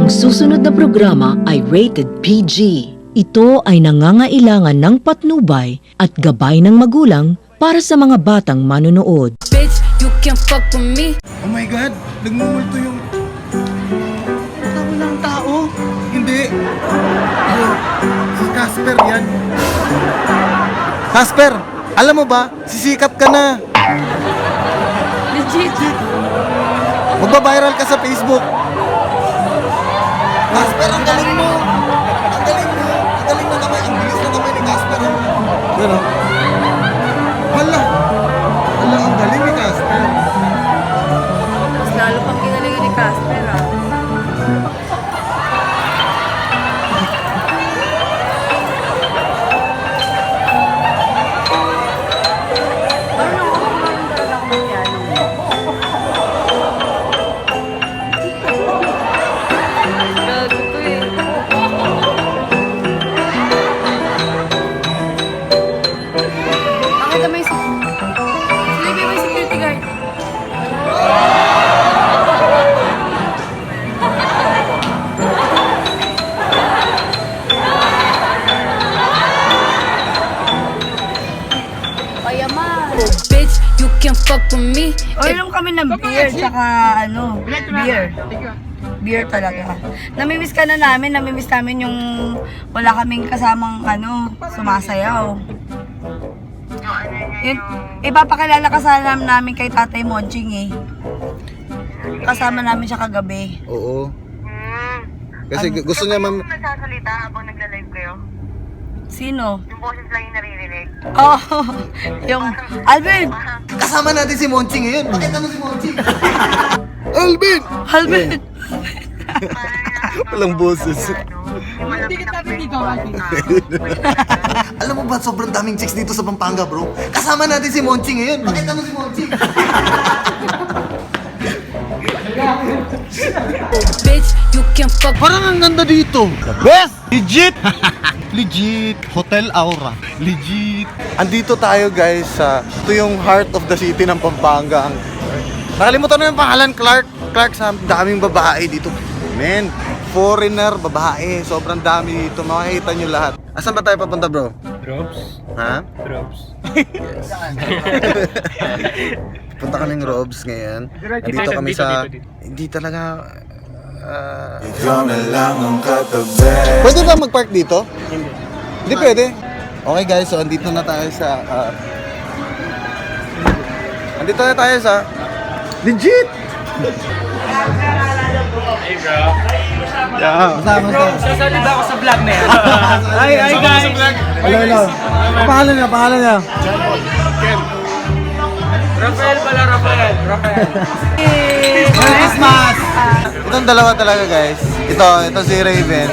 Ang susunod na programa ay rated PG. Ito ay nangangailangan ng patnubay at gabay ng magulang para sa mga batang manonood. Bitch, you can fuck with me. Oh my God! Nagmumulto yung... Tao ng tao? Hindi. Si Casper yan. Casper! Alam mo ba? Sisikap ka na. Legit. Magbabiral ka sa Facebook. Casper, ang galing mo! Ang galing mo! Ang galing na naman. Ang bilis na naman ni Casper. Gano'n? Hala! Hala, ang galing ni Casper. Mas lalo pang kinalingan ni Casper, ah. Bitch, you can fuck with me. Inom kami ng beer, tsaka ano, beer. Beer talaga. Namimiss ka na namin, namimiss namin yung wala kaming kasamang ano, sumasayaw. Ipapakilala ka sana namin kay Tatay Monching eh. Kasama namin siya kagabi. Oo. Kasi gusto niya Ano nagsasalita habang nagla-live kayo? Sino? Yung boses lang yung naririnig. Oh, yung Alvin! kasama natin si Monching ngayon. Pakita mo si Monching. Alvin! Alvin! Walang boses. Hindi ka tabi dito, Alam mo ba, sobrang daming chicks dito sa Pampanga, bro. Kasama natin si Monching ngayon. Pakita mo si Monching. Bitch, you can fuck. Parang ang ganda dito. The best! Legit! Legit! Hotel Aura. Legit! Andito tayo guys sa... ito yung heart of the city ng Pampanga. Nakalimutan na yung pangalan, Clark. Clark, sa daming babae dito. Men, foreigner, babae. Sobrang dami dito. Makikita nyo lahat. Asan ba tayo papunta, bro? Robs? Ha? Robs. Yes. Punta kaming Robs ngayon. Nandito kami sa... Hindi talaga... Pwede ba mag-park dito? Hindi pwede. Okay guys, so andito na tayo sa... andito na tayo sa... Legit! Hey bro. Yeah. Basta. Sasali ba ako sa vlog na yan? Hi guys! Hello. Pangalan niya. Rafael pala, Rafael. Christmas! Itong dalawa talaga guys. Ito si Raven.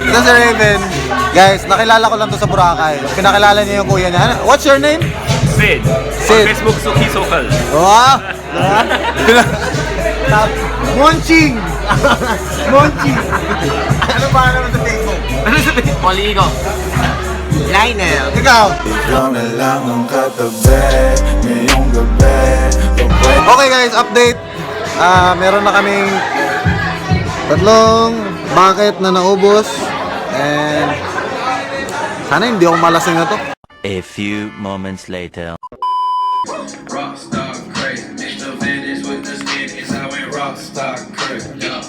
Ito si Raven. Guys, nakilala ko lang to sa Boracay. Pinakilala niya yung kuya niya. What's your name? Sid. Sid. On Facebook, Suki Sokal. Wow! Monching! Monching! Ano ba naman sa Facebook? Ano sabi? Poligo. Liner. Ikaw? Okay guys, update. Meron na kaming tatlong bucket na naubos. And sana hindi ako malasing na to. A few moments later. Rockstar crazy, Mr. Venice with the skin is how we rockstar crazy. Yeah.